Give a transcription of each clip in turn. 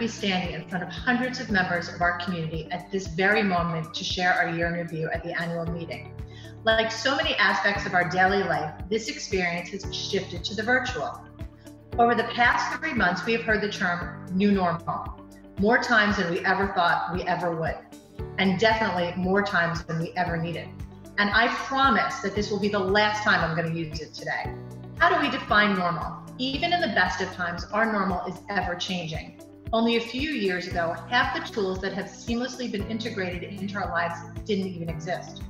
be standing in front of hundreds of members of our community at this very moment to share our year in review at the annual meeting. Like so many aspects of our daily life, this experience has shifted to the virtual. Over the past 3 months, we have heard the term new normal more times than we ever thought we ever would, and definitely more times than we ever needed. And I promise that this will be the last time I'm going to use it today. How do we define normal? Even in the best of times, our normal is ever changing. Only a few years ago, half the tools that have seamlessly been integrated into our lives didn't even exist.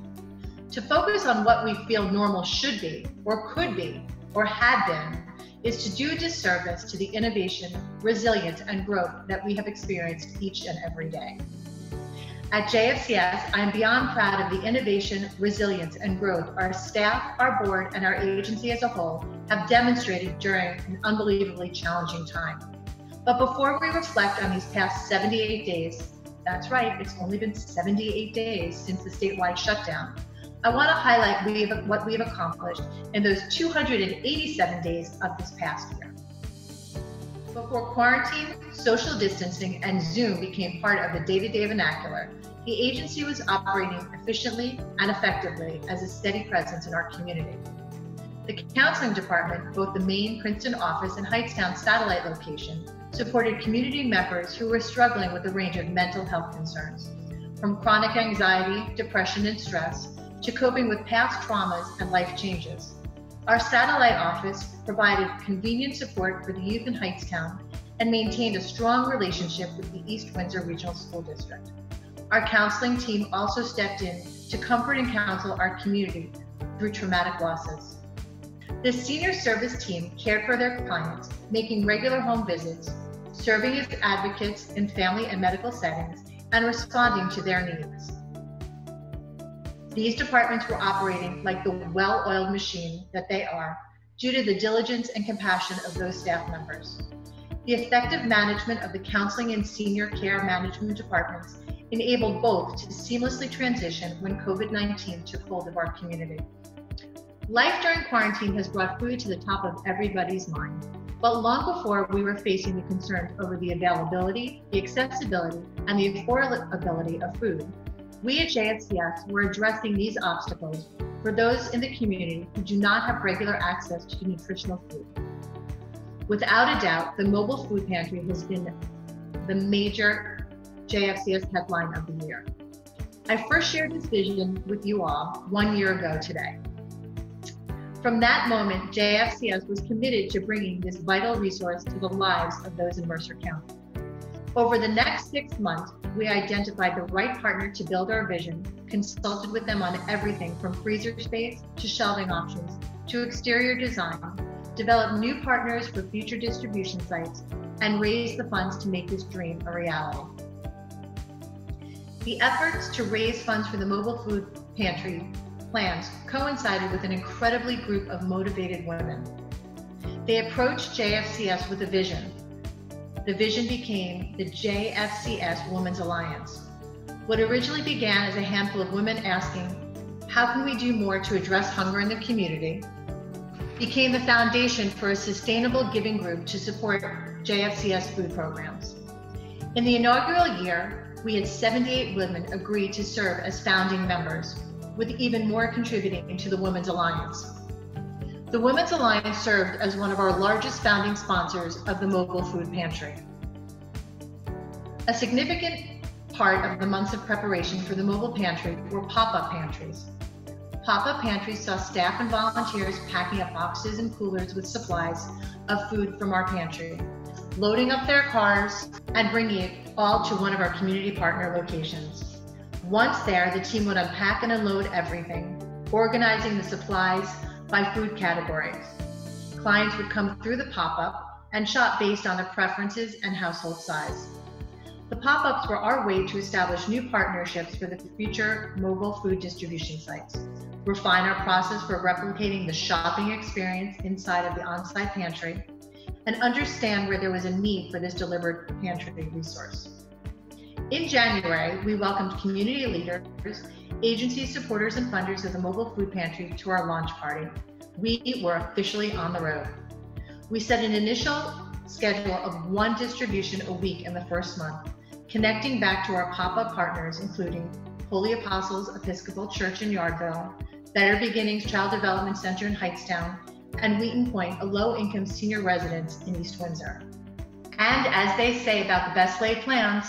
To focus on what we feel normal should be, or could be, or had been, is to do a disservice to the innovation, resilience, and growth that we have experienced each and every day. At JFCS, I am beyond proud of the innovation, resilience, and growth our staff, our board, and our agency as a whole have demonstrated during an unbelievably challenging time. But before we reflect on these past 78 days, that's right, it's only been 78 days since the statewide shutdown, I want to highlight what we've accomplished in those 287 days of this past year. Before quarantine, social distancing, and Zoom became part of the day-to-day vernacular, the agency was operating efficiently and effectively as a steady presence in our community. The counseling department, both the main Princeton office and Hightstown satellite location, supported community members who were struggling with a range of mental health concerns, from chronic anxiety, depression, and stress, to coping with past traumas and life changes. Our satellite office provided convenient support for the youth in Hightstown and maintained a strong relationship with the East Windsor Regional School District. Our counseling team also stepped in to comfort and counsel our community through traumatic losses. The senior service team cared for their clients, making regular home visits, serving as advocates in family and medical settings, and responding to their needs. These departments were operating like the well-oiled machine that they are, due to the diligence and compassion of those staff members. The effective management of the counseling and senior care management departments enabled both to seamlessly transition when COVID-19 took hold of our community. Life during quarantine has brought food to the top of everybody's mind, but long before we were facing the concerns over the availability, the accessibility, and the affordability of food, we at JFCS were addressing these obstacles for those in the community who do not have regular access to nutritional food. Without a doubt, the mobile food pantry has been the major JFCS headline of the year. I first shared this vision with you all 1 year ago today. From that moment, JFCS was committed to bringing this vital resource to the lives of those in Mercer County. Over the next 6 months, we identified the right partner to build our vision, consulted with them on everything from freezer space to shelving options to exterior design, developed new partners for future distribution sites, and raised the funds to make this dream a reality. The efforts to raise funds for the mobile food pantry plans coincided with an incredibly group of motivated women. They approached JFCS with a vision. The vision became the JFCS Women's Alliance. What originally began as a handful of women asking, how can we do more to address hunger in the community, became the foundation for a sustainable giving group to support JFCS food programs. In the inaugural year, we had 78 women agree to serve as founding members, with even more contributing to the Women's Alliance. The Women's Alliance served as one of our largest founding sponsors of the mobile food pantry. A significant part of the months of preparation for the mobile pantry were pop-up pantries. Pop-up pantries saw staff and volunteers packing up boxes and coolers with supplies of food from our pantry, loading up their cars and bringing it all to one of our community partner locations. Once there, the team would unpack and unload everything, organizing the supplies by food categories. Clients would come through the pop-up and shop based on their preferences and household size. The pop-ups were our way to establish new partnerships for the future mobile food distribution sites, refine our process for replicating the shopping experience inside of the on-site pantry, and understand where there was a need for this delivered pantry resource. In January, we welcomed community leaders, agency supporters, and funders of the mobile food pantry to our launch party. We were officially on the road. We set an initial schedule of one distribution a week in the first month, connecting back to our pop-up partners, including Holy Apostles Episcopal Church in Yardville, Better Beginnings Child Development Center in Hightstown, and Wheaton Point, a low-income senior residence in East Windsor. And as they say about the best laid plans,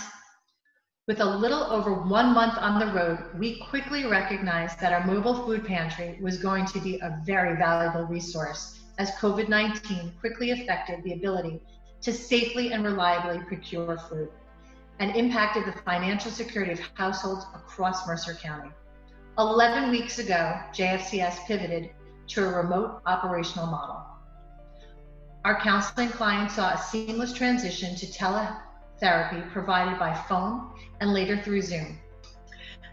with a little over 1 month on the road, we quickly recognized that our mobile food pantry was going to be a very valuable resource as COVID-19 quickly affected the ability to safely and reliably procure food and impacted the financial security of households across Mercer County. 11 weeks ago, JFCS pivoted to a remote operational model. Our counseling clients saw a seamless transition to teletherapy provided by phone and later through Zoom.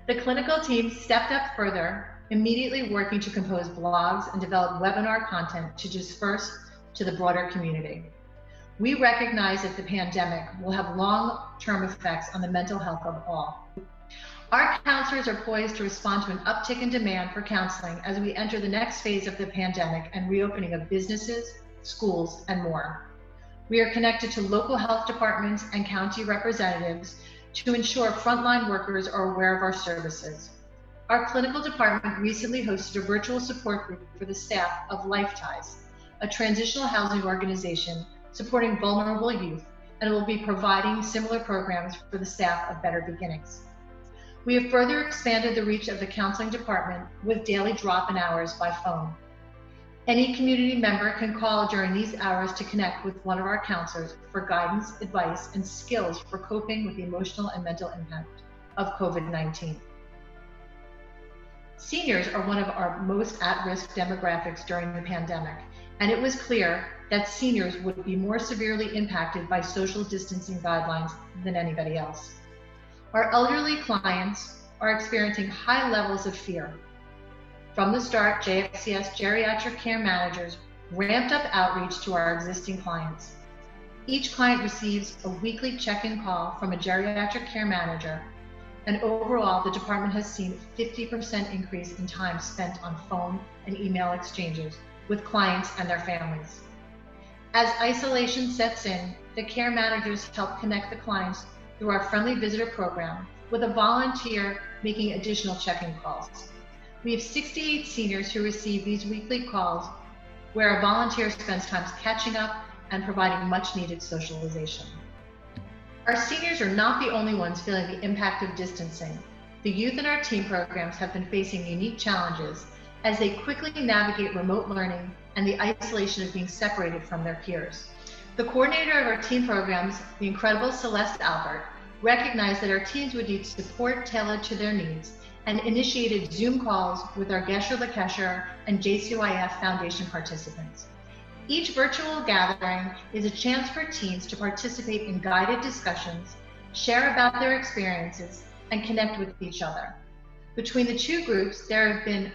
The clinical team stepped up further, immediately working to compose blogs and develop webinar content to disperse to the broader community. We recognize that the pandemic will have long-term effects on the mental health of all. Our counselors are poised to respond to an uptick in demand for counseling as we enter the next phase of the pandemic and reopening of businesses, schools, and more. We are connected to local health departments and county representatives to ensure frontline workers are aware of our services. Our clinical department recently hosted a virtual support group for the staff of Lifeties, a transitional housing organization supporting vulnerable youth, and will be providing similar programs for the staff of Better Beginnings. We have further expanded the reach of the counseling department with daily drop-in hours by phone. Any community member can call during these hours to connect with one of our counselors for guidance, advice, and skills for coping with the emotional and mental impact of COVID-19. Seniors are one of our most at-risk demographics during the pandemic, and it was clear that seniors would be more severely impacted by social distancing guidelines than anybody else. Our elderly clients are experiencing high levels of fear. From the start, JFCS geriatric care managers ramped up outreach to our existing clients. Each client receives a weekly check-in call from a geriatric care manager, and overall, the department has seen a 50% increase in time spent on phone and email exchanges with clients and their families. As isolation sets in, the care managers help connect the clients through our friendly visitor program with a volunteer making additional check-in calls. We have 68 seniors who receive these weekly calls where a volunteer spends time catching up and providing much needed socialization. Our seniors are not the only ones feeling the impact of distancing. The youth in our team programs have been facing unique challenges as they quickly navigate remote learning and the isolation of being separated from their peers. The coordinator of our team programs, the incredible Celeste Albert, recognized that our teams would need support tailored to their needs and initiated Zoom calls with our Gesher LaKesher and JCYF Foundation participants. Each virtual gathering is a chance for teens to participate in guided discussions, share about their experiences, and connect with each other. Between the two groups, there have been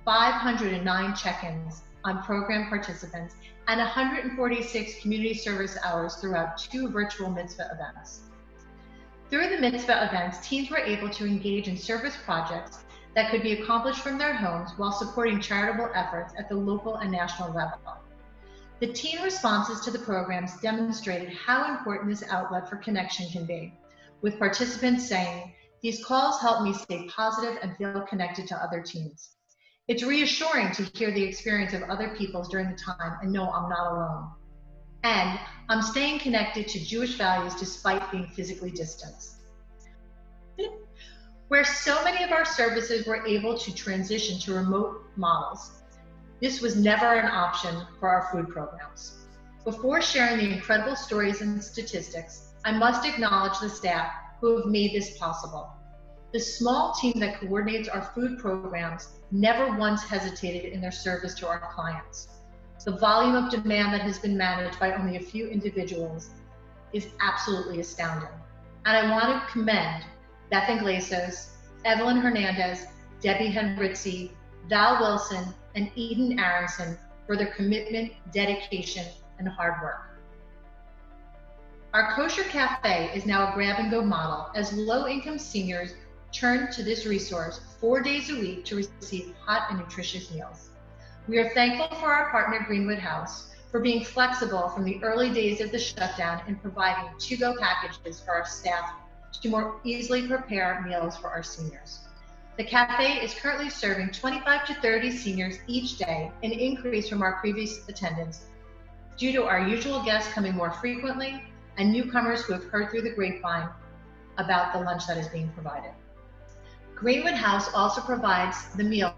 509 check-ins on program participants and 146 community service hours throughout 2 virtual mitzvah events. Through the mitzvah events, teens were able to engage in service projects that could be accomplished from their homes while supporting charitable efforts at the local and national level. The teen responses to the programs demonstrated how important this outlet for connection can be, with participants saying, "These calls help me stay positive and feel connected to other teens. It's reassuring to hear the experience of other people during the time and know I'm not alone. And I'm staying connected to Jewish values despite being physically distanced." Where so many of our services were able to transition to remote models, this was never an option for our food programs. Before sharing the incredible stories and statistics, I must acknowledge the staff who have made this possible. The small team that coordinates our food programs never once hesitated in their service to our clients. The volume of demand that has been managed by only a few individuals is absolutely astounding. And I want to commend Beth Iglesias, Evelyn Hernandez, Debbie Henritzi, Val Wilson, and Eden Aronson for their commitment, dedication, and hard work. Our kosher cafe is now a grab-and-go model as low-income seniors turn to this resource 4 days a week to receive hot and nutritious meals. We are thankful for our partner Greenwood House, for being flexible from the early days of the shutdown in providing to-go packages for our staff to more easily prepare meals for our seniors. The cafe is currently serving 25 to 30 seniors each day, an increase from our previous attendance due to our usual guests coming more frequently and newcomers who have heard through the grapevine about the lunch that is being provided. Greenwood House also provides the meals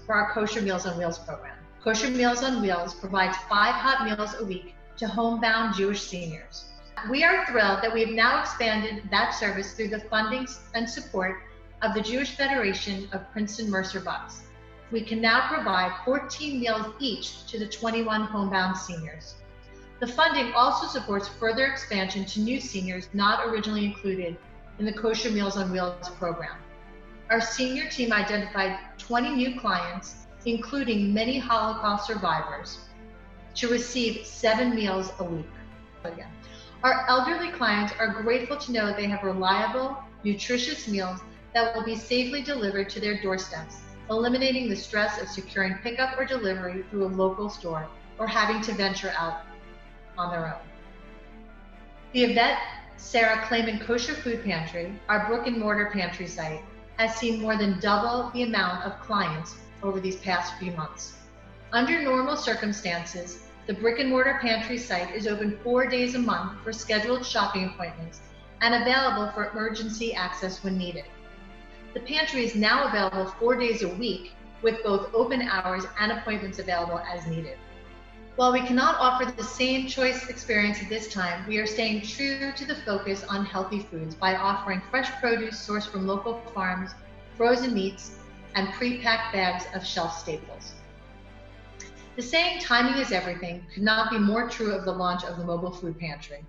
for our Kosher Meals on Wheels program. Kosher Meals on Wheels provides 5 hot meals a week to homebound Jewish seniors. We are thrilled that we have now expanded that service through the funding and support of the Jewish Federation of Princeton Mercer Bucks. We can now provide 14 meals each to the 21 homebound seniors. The funding also supports further expansion to new seniors not originally included in the Kosher Meals on Wheels program. Our senior team identified 20 new clients, including many Holocaust survivors, to receive 7 meals a week. Our elderly clients are grateful to know they have reliable, nutritious meals that will be safely delivered to their doorsteps, eliminating the stress of securing pickup or delivery through a local store or having to venture out on their own. The Yvette Sarah Clayman Kosher Food Pantry, our brick and mortar pantry site, has seen more than double the amount of clients over these past few months. Under normal circumstances, the brick and mortar pantry site is open 4 days a month for scheduled shopping appointments and available for emergency access when needed. The pantry is now available 4 days a week with both open hours and appointments available as needed. While we cannot offer the same choice experience at this time, we are staying true to the focus on healthy foods by offering fresh produce sourced from local farms, frozen meats, and pre-packed bags of shelf staples. The saying, timing is everything, could not be more true of the launch of the mobile food pantry.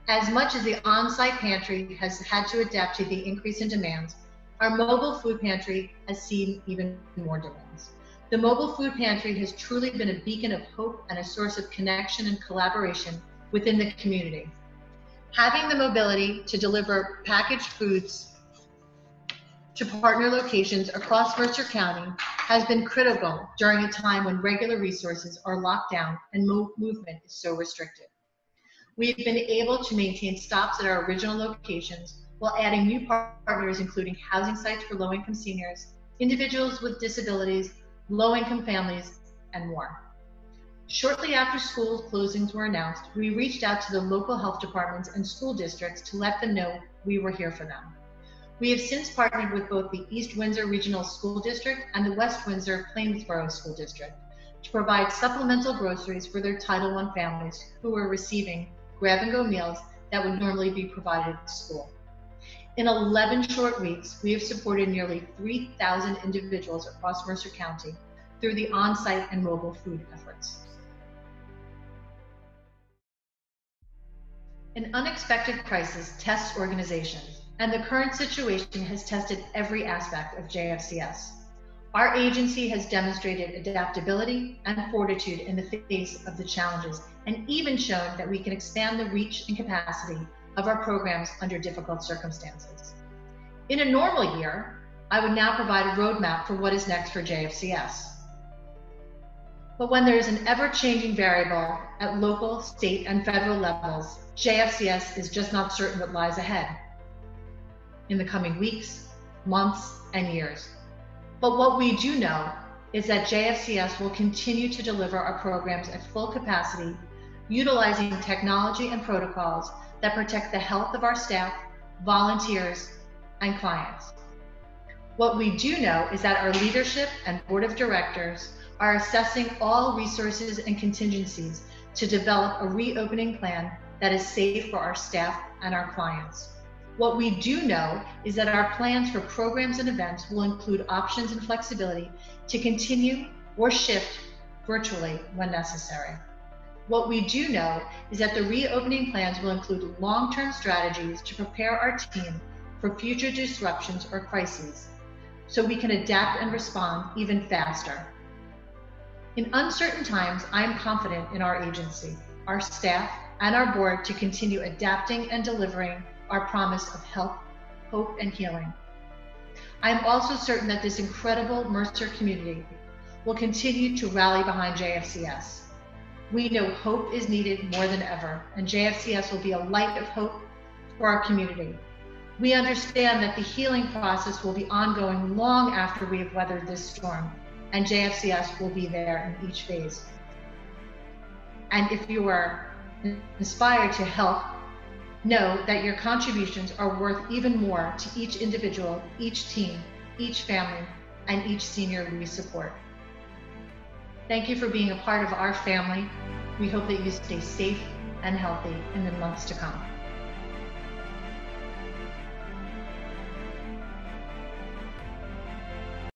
As much as the on-site pantry has had to adapt to the increase in demands, our mobile food pantry has seen even more demands. The mobile food pantry has truly been a beacon of hope and a source of connection and collaboration within the community. Having the mobility to deliver packaged foods to partner locations across Mercer County has been critical during a time when regular resources are locked down and movement is so restricted. We've been able to maintain stops at our original locations while adding new partners, including housing sites for low-income seniors, individuals with disabilities, low-income families, and more. Shortly after school closings were announced, we reached out to the local health departments and school districts to let them know we were here for them. We have since partnered with both the East Windsor Regional School District and the West Windsor Plainsboro School District to provide supplemental groceries for their Title I families who are receiving grab-and-go meals that would normally be provided at school. In 11 short weeks, we have supported nearly 3,000 individuals across Mercer County through the on-site and mobile food efforts. An unexpected crisis tests organizations, and the current situation has tested every aspect of JFCS. Our agency has demonstrated adaptability and fortitude in the face of the challenges, and even shown that we can expand the reach and capacity of our programs under difficult circumstances. In a normal year, I would now provide a roadmap for what is next for JFCS. But when there is an ever-changing variable at local, state, and federal levels, JFCS is just not certain what lies ahead in the coming weeks, months, and years. But what we do know is that JFCS will continue to deliver our programs at full capacity, utilizing technology and protocols that protect the health of our staff, volunteers, and clients. What we do know is that our leadership and board of directors are assessing all resources and contingencies to develop a reopening plan that is safe for our staff and our clients. What we do know is that our plans for programs and events will include options and flexibility to continue or shift virtually when necessary. What we do know is that the reopening plans will include long-term strategies to prepare our team for future disruptions or crises, so we can adapt and respond even faster. In uncertain times, I am confident in our agency, our staff, and our board to continue adapting and delivering our promise of health, hope, and healing. I am also certain that this incredible Mercer community will continue to rally behind JFCS. We know hope is needed more than ever, and JFCS will be a light of hope for our community. We understand that the healing process will be ongoing long after we have weathered this storm, and JFCS will be there in each phase. And if you are inspired to help, know that your contributions are worth even more to each individual, each team, each family, and each senior we support. Thank you for being a part of our family. We hope that you stay safe and healthy in the months to come.